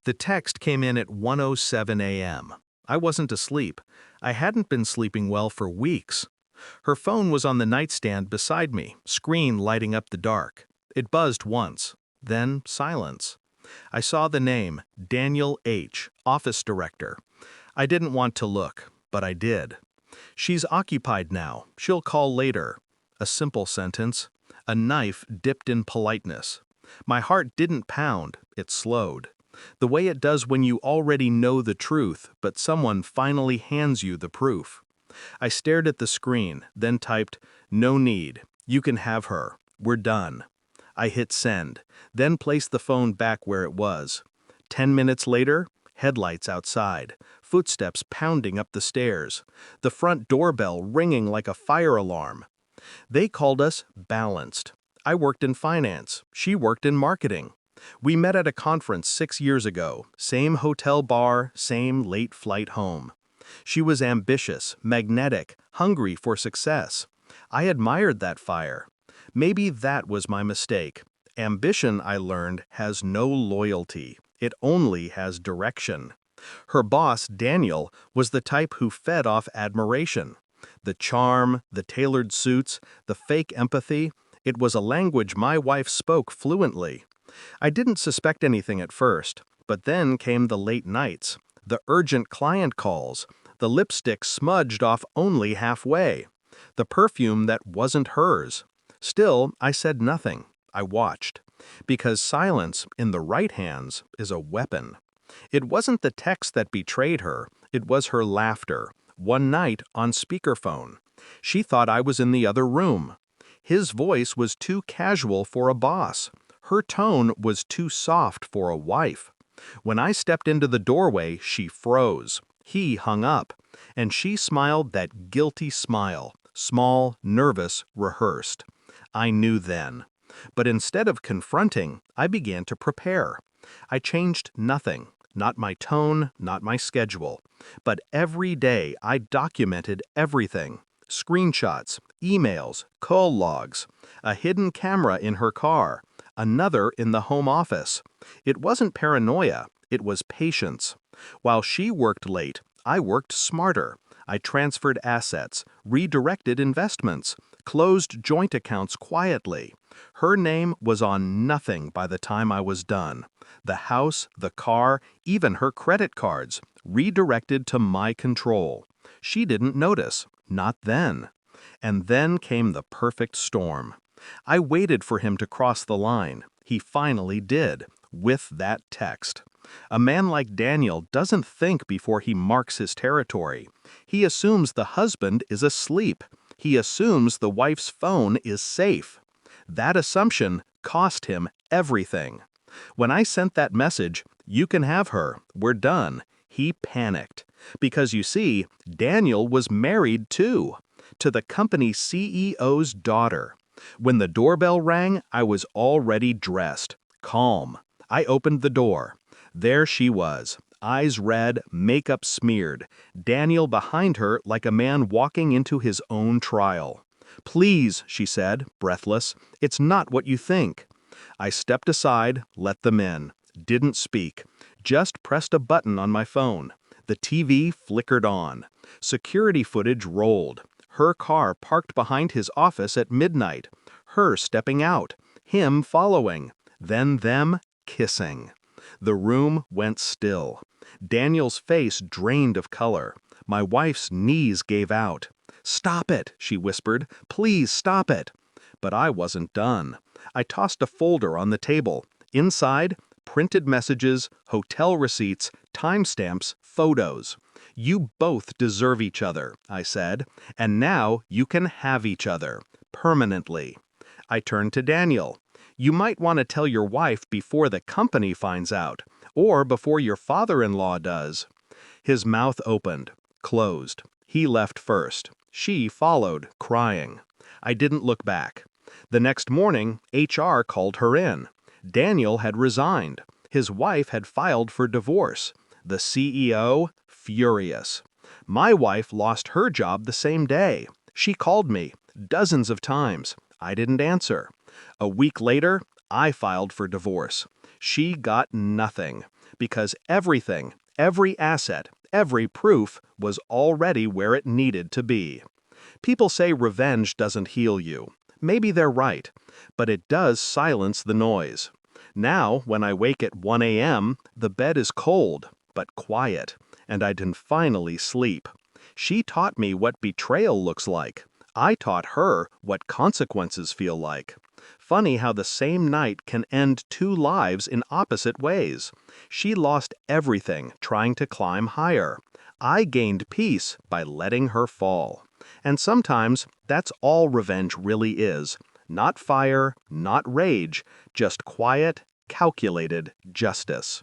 The text came in at 1:07 a.m. I wasn't asleep. I hadn't been sleeping well for weeks. Her phone was on the nightstand beside me, screen lighting up the dark. It buzzed once, then silence. I saw the name, Daniel H., office director. I didn't want to look, but I did. She's occupied now. She'll call later. A simple sentence. A knife dipped in politeness. My heart didn't pound, it slowed. The way it does when you already know the truth, but someone finally hands you the proof. I stared at the screen, then typed, "No need. You can have her. We're done." I hit send, then placed the phone back where it was. 10 minutes later, headlights outside, footsteps pounding up the stairs, the front doorbell ringing like a fire alarm. They called us balanced. I worked in finance. She worked in marketing. We met at a conference 6 years ago, same hotel bar, same late flight home. She was ambitious, magnetic, hungry for success. I admired that fire. Maybe that was my mistake. Ambition, I learned, has no loyalty. It only has direction. Her boss, Daniel, was the type who fed off admiration. The charm, the tailored suits, the fake empathy, it was a language my wife spoke fluently. I didn't suspect anything at first, but then came the late nights, the urgent client calls, the lipstick smudged off only halfway, the perfume that wasn't hers. Still, I said nothing. I watched. Because silence, in the right hands, is a weapon. It wasn't the text that betrayed her, it was her laughter. One night, on speakerphone. She thought I was in the other room. His voice was too casual for a boss. Her tone was too soft for a wife. When I stepped into the doorway, she froze. He hung up. And she smiled that guilty smile, small, nervous, rehearsed. I knew then. But instead of confronting, I began to prepare. I changed nothing, not my tone, not my schedule. But every day I documented everything. Screenshots, emails, call logs, a hidden camera in her car, another in the home office. It wasn't paranoia, it was patience. While she worked late, I worked smarter. I transferred assets, redirected investments, closed joint accounts quietly. Her name was on nothing by the time I was done. The house, the car, even her credit cards, redirected to my control. She didn't notice, not then. And then came the perfect storm. I waited for him to cross the line. He finally did, with that text. A man like Daniel doesn't think before he marks his territory. He assumes the husband is asleep. He assumes the wife's phone is safe. That assumption cost him everything. When I sent that message, "You can have her, we're done," he panicked. Because you see, Daniel was married too, to the company CEO's daughter. When the doorbell rang, I was already dressed, calm. I opened the door. There she was, eyes red, makeup smeared, Daniel behind her like a man walking into his own trial. "Please," she said, breathless, "it's not what you think." I stepped aside, let them in, didn't speak, just pressed a button on my phone. The TV flickered on. Security footage rolled. Her car parked behind his office at midnight. Her stepping out. Him following. Then them kissing. The room went still. Daniel's face drained of color. My wife's knees gave out. "Stop it," she whispered. "Please stop it." But I wasn't done. I tossed a folder on the table. Inside, printed messages, hotel receipts, timestamps, photos. "You both deserve each other," I said, "and now you can have each other, permanently." I turned to Daniel. "You might want to tell your wife before the company finds out, or before your father-in-law does." His mouth opened, closed. He left first. She followed, crying. I didn't look back. The next morning, HR called her in. Daniel had resigned. His wife had filed for divorce. The CEO, furious. My wife lost her job the same day. She called me, dozens of times. I didn't answer. A week later, I filed for divorce. She got nothing. Because everything, every asset, every proof was already where it needed to be. People say revenge doesn't heal you. Maybe they're right, but it does silence the noise. Now, when I wake at 1 a.m., the bed is cold, but quiet, and I can finally sleep. She taught me what betrayal looks like. I taught her what consequences feel like. Funny how the same night can end two lives in opposite ways. She lost everything trying to climb higher. I gained peace by letting her fall. And sometimes that's all revenge really is. Not fire, not rage, just quiet, calculated justice.